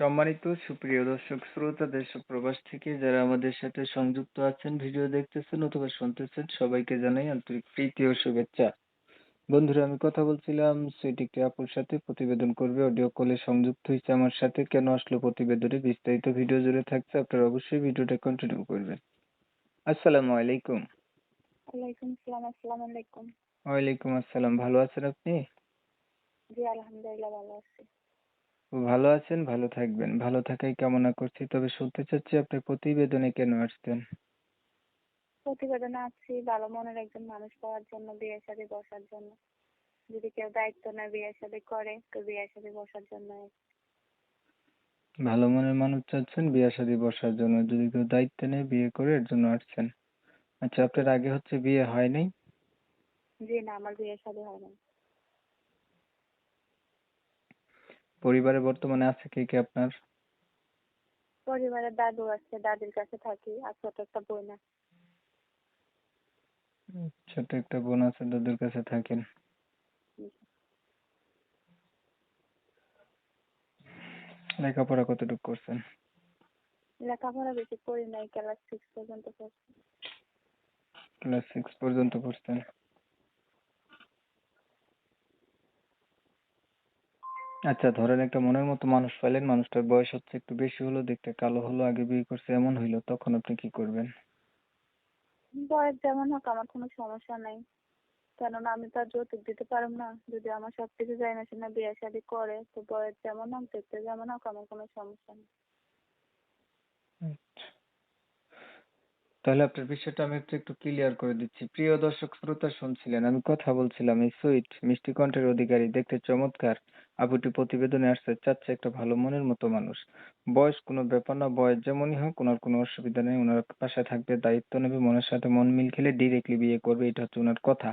সম্মানিত সুপ্রিয় দর্শক শ্রোতা দেশ ও প্রবাস থেকে যারা আমাদের সাথে সংযুক্ত আছেন, ভিডিও দেখতেছেন অথবা শুনতেছেন, সবাইকে জানাই আন্তরিক প্রীতি ও শুভেচ্ছা। বন্ধুরা, আমি কথা বলছিলাম সুইট একটি আপুর সাথে, প্রতিবেদন করবে, অডিও কলে সংযুক্ত হয়েছে আমার সাথে। কেন আসলো প্রতিবেদনে বিস্তারিত ভিডিও জুড়ে থাকছে, আপনারা অবশ্যই ভিডিওটা কন্টিনিউ করবেন। আসসালামু আলাইকুম। ওয়ালাইকুম আসসালাম। আসসালামু আলাইকুম। ওয়ালাইকুম আসসালাম। ভালো আছেন আপনি? জি, আলহামদুলিল্লাহ ভালো আছি। ভালো আছেন, ভালো থাকবেন। ভালো থাকাই কামনা করছি। তবে শুনতে চাচ্ছি আপনি প্রতিবেদনে কেন আসছেন? প্রতিবেদনে আছি ভালো মনের একজন মানুষ পাওয়ার জন্য, বিয়ে শাদী বসার জন্য। যদি কেউ দায়িত্ব নেয় বিয়ে শাদী করে, তো বিয়ে শাদী বসার জন্য। ভালো মনের মানুষ চাচ্ছেন বিয়ে শাদী বসার জন্য, যদি কেউ দায়িত্ব নেয় বিয়ে করে এর জন্য আসছেন। আচ্ছা, আপনার আগে হচ্ছে বিয়ে হয় নাই? জি না, আমার বিয়ে শাদী হয় না। পরিবারে বর্তমানে আছে কে কে আপনার? পরিবারে দাদু আছে, দাদির কাছে থাকি, আর ছোট একটা বোন আছে। ছোট একটা বোন আছে, দাদুর কাছে থাকেন। লেখাপড়া কতটুকু করছেন? লেখাপড়া বেশি করি নাই, ক্লাস 6 পর্যন্ত পড়ছি। ক্লাস 6 পর্যন্ত পড়ছেন। আচ্ছা, ধরেন একটা মনের মতো মানুষ পাইলেন, মানুষটার বয়স হচ্ছে একটু বেশি হলো, দেখতে কালো হলো, আগে বিয়ে করছে এমন হইলো, তখন আপনি কি করবেন? বয়স যেমন হোক আমার কোনো সমস্যা নাই, কেননা আমি তো আর যৌতুক দিতে পারবো না। যদি আমার সবকিছু যায় না শুনে বিয়ে শাদী করে, তো বয়স যেমন হোক, দেখতে যেমন হোক, আমার কোনো সমস্যা নেই। তাহলে আপনার বিষয়টা আমি একটু ক্লিয়ার করে দিচ্ছি। প্রিয় দর্শক শ্রোতা, শুনছিলেন আমি কথা বলছিলাম, এই সুইট মিষ্টি কণ্ঠের অধিকারী, দেখতে চমৎকার আপুটি প্রতিবেদনে আসছে, চাচ্ছে একটা ভালো মনের মতো মানুষ। বয়স কোনো ব্যাপার না, বয়স যেমনই হোক, ওনার কোনো অসুবিধা নেই, ওনার পাশে থাকবে, দায়িত্ব নেবে, মনের সাথে মন মিল খেলে ডিরেক্টলি বিয়ে করবে, এটা হচ্ছে ওনার কথা।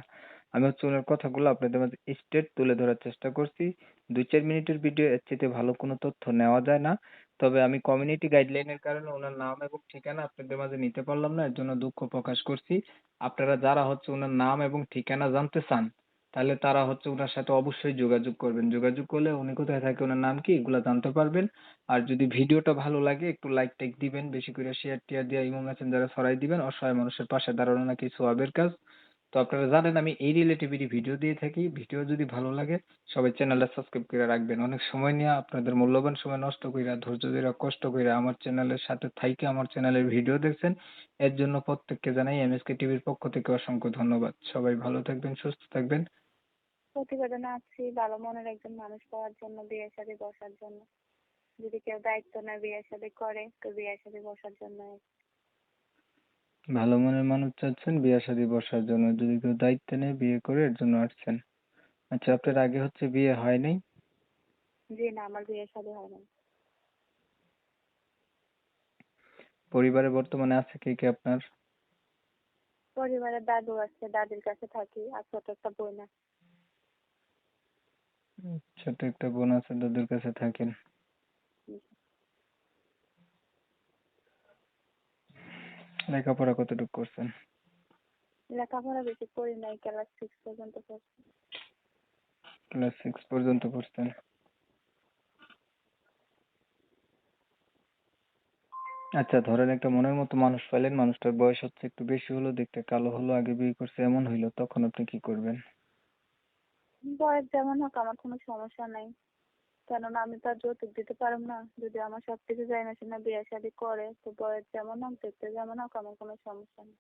আমি হচ্ছে ওনার কথাগুলো আপনাদের মাঝে স্ট্রেট তুলে ধরার চেষ্টা করছি। 2-4 মিনিটের ভিডিও, এর চেয়ে ভালো কোনো তথ্য নেওয়া যায় না। তবে আমি কমিউনিটি গাইডলাইনের কারণে ওনার নাম এবং ঠিকানা আপনাদের মাঝে নিতে পারলাম না, এর জন্য দুঃখ প্রকাশ করছি। আপনারা যারা হচ্ছে ওনার নাম এবং ঠিকানা জানতে চান, তাহলে তারা হচ্ছে ওনার সাথে অবশ্যই যোগাযোগ করবেন। যোগাযোগ করলে উনি কোথায় থাকে, ওনার নাম কি, এগুলা জানতে পারবেন। আর যদি ভিডিওটা ভালো লাগে একটু লাইক টাইক দিবেন, বেশি করে শেয়ার টিয়ার দিয়ে ইমো মেসেঞ্জারে ছড়াই দিবেন। অসহায় মানুষের পাশে দাঁড়ানো নাকি সোয়াবের কাজ। তো আপনারা জানেন আমি এই রিলেটিভিটি ভিডিও দিয়ে থাকি। ভিডিও যদি ভালো লাগে সবাই চ্যানেলটা সাবস্ক্রাইব করে রাখবেন। অনেক সময় নিয়ে আপনাদের মূল্যবান সময় নষ্ট কইরা, ধৈর্য ধইরা, কষ্ট কইরা আমার চ্যানেলের সাথে থাইকা আমার চ্যানেলের ভিডিও দেখছেন। এর জন্য প্রত্যেককে জানাই এমএসকে টিভির পক্ষ থেকে অসংখ্য ধন্যবাদ। সবাই ভালো থাকবেন, সুস্থ থাকবেন। প্রতিবেদনে আছি ভালো মনের একজন মানুষ পাওয়ার জন্য, বিয়ে শাদী বসার জন্য। যদি কেউ দায়িত্ব নেয় বিয়ে শাদী করে, তো বিয়ে শাদী বসার জন্য। ভালো মনের মানুষ চাচ্ছেন বিয়ে শাদী বসার জন্য, যদি কেউ দায়িত্ব নেয় বিয়ে করে এর জন্য আসছেন। আচ্ছা, আপনার আগে হচ্ছে বিয়ে হয় নাই? জি না, আমার বিয়ে শাদী হয় না। পরিবারে বর্তমানে আছে কে কে আপনার? পরিবারে দাদু আছে, দাদির কাছে থাকি, আর ছোট একটা বোন আছে। ছোট একটা বোন আছে, দাদুর কাছে থাকেন। লেখাপড়া কতটুকু করছেন? লেখাপড়া বেশি করি নাই, ক্লাস 6 পর্যন্ত পড়ছি। ক্লাস 6 পর্যন্ত পড়ছেন। আচ্ছা, ধরেন একটা মনের মতো মানুষ পাইলেন, মানুষটার বয়স হচ্ছে একটু বেশি হলো, দেখতে কালো হলো, আগে বিয়ে করছে এমন হইলো, তখন আপনি কি করবেন? বয়স যেমন হোক আমার কোনো সমস্যা নাই, কেননা আমি তো আর যৌতুক দিতে পারবো না। যদি আমার সবকিছু যায় না শুনে বিয়ে শাদী করে, তো বয়স যেমন হোক, দেখতে যেমন হোক, আমার কোনো সমস্যা নেই।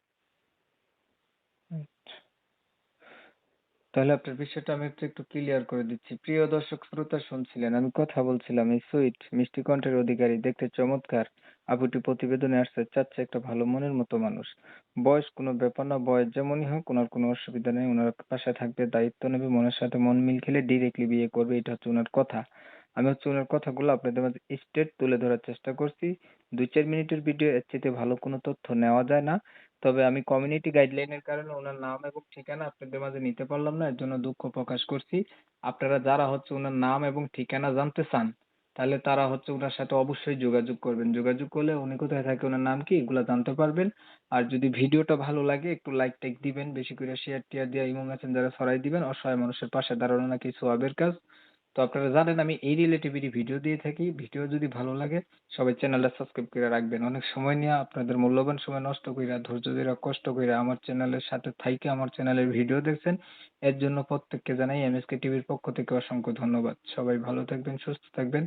তাহলে আপনার বিষয়টা আমি একটু ক্লিয়ার করে দিচ্ছি। প্রিয় দর্শক শ্রোতা, শুনছিলেন আমি কথা বলছিলাম, এই সুইট মিষ্টি কণ্ঠের অধিকারী, দেখতে চমৎকার আপুটি প্রতিবেদনে আসছে, চাচ্ছে একটা ভালো মনের মতো মানুষ। বয়স কোনো ব্যাপার না, বয়স যেমনই হোক, ওনার কোনো অসুবিধা নেই, ওনার পাশে থাকবে, দায়িত্ব নেবে, মনের সাথে মন মিল খেলে ডিরেক্টলি বিয়ে করবে, এটা হচ্ছে ওনার কথা। আমি হচ্ছে ওনার কথাগুলো আপনাদের মাঝে স্ট্রেট তুলে ধরার চেষ্টা করছি। 2-4 মিনিটের ভিডিও, এর চেয়ে ভালো কোনো তথ্য নেওয়া যায় না। তবে আমি কমিউনিটি গাইডলাইনের কারণে ওনার নাম এবং ঠিকানা আপনাদের মাঝে নিতে পারলাম না, এর জন্য দুঃখ প্রকাশ করছি। আপনারা যারা হচ্ছে ওনার নাম এবং ঠিকানা জানতে চান, তাহলে তারা হচ্ছে ওনার সাথে অবশ্যই যোগাযোগ করবেন। যোগাযোগ করলে উনি কোথায় থাকে, ওনার নাম কি, এগুলা জানতে পারবেন। আর যদি ভিডিওটা ভালো লাগে একটু লাইক টাইক দিবেন, বেশি করে শেয়ার টিয়ার দিয়ে ইমো মেসেঞ্জারে ছড়াই দিবেন। অসহায় মানুষের পাশে দাঁড়ানো নাকি সোয়াবের কাজ। তো আপনারা জানেন আমি এই রিলেটিভেরই ভিডিও দিয়ে থাকি। ভিডিও যদি ভালো লাগে সবাই চ্যানেলটা সাবস্ক্রাইব করে রাখবেন। অনেক সময় নিয়া আপনাদের মূল্যবান সময় নষ্ট কইরা, ধৈর্য ধইরা, কষ্ট কইরা আমার চ্যানেলের সাথে থাইকা আমার চ্যানেলের ভিডিও দেখছেন। এর জন্য প্রত্যেককে জানাই এমএসকে টিভির পক্ষ থেকে অসংখ্য ধন্যবাদ। সবাই ভালো থাকবেন, সুস্থ থাকবেন।